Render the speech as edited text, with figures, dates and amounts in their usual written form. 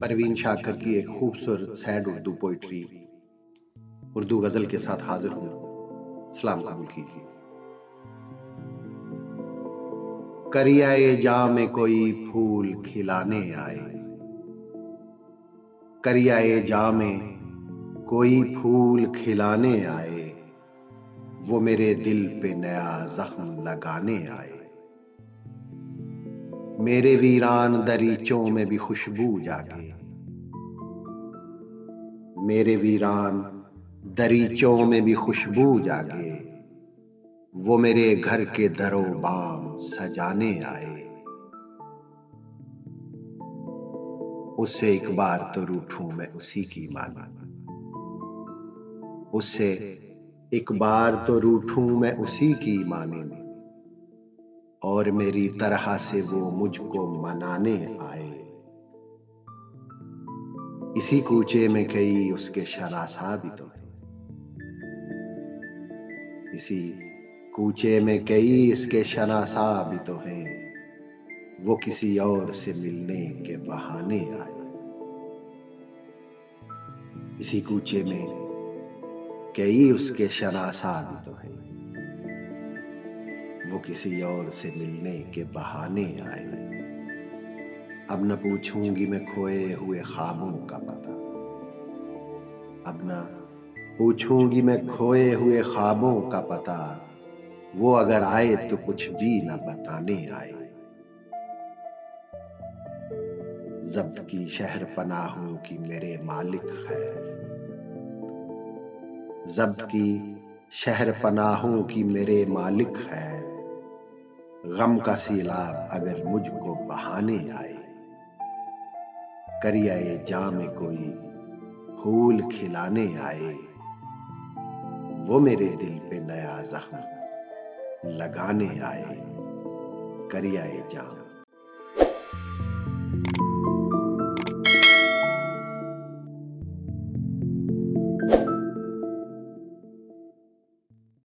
परवीन शाकर की एक खूबसूरत सैड उर्दू पोइट्री उर्दू गजल के साथ हाजिर हूं। सलाम कबूल कीजिए। करियाए जाम कोई फूल खिलाने आए, करियाए जाम कोई फूल खिलाने आए, वो मेरे दिल पे नया जख्म लगाने आए। मेरे वीरान दरीचों में भी खुशबू जागे, मेरे वीरान दरीचों में भी खुशबू जागे, वो मेरे घर के दरो बाम सजाने आए। उससे एक बार तो रूठूं मैं उसी की मानी, उससे एक बार तो रूठूं मैं उसी की मानी, और मेरी तरह से वो मुझको मनाने आए। इसी कूचे में कई उसके शनासा भी तो है, इसी कूचे में कई इसके शनासा भी तो हैं, वो किसी और से मिलने के बहाने आए। इसी कूचे में कई उसके शनासा भी तो हैं, वो किसी और से मिलने के बहाने आए। अब न पूछूंगी मैं खोए हुए ख्वाबों का पता, अब न पूछूंगी मैं खोए हुए ख्वाबों का पता, वो अगर आए तो कुछ भी न बताने आए। ज़ब्त की शहर पनाहों की मेरे मालिक खैर, ज़ब्त की शहर पनाहों की मेरे मालिक खैर, गम का सैलाब अगर मुझको बहाने आए। करियाए जाम कोई फूल खिलाने आए, वो मेरे दिल पे नया जख्म लगाने आए। करियाए जाम।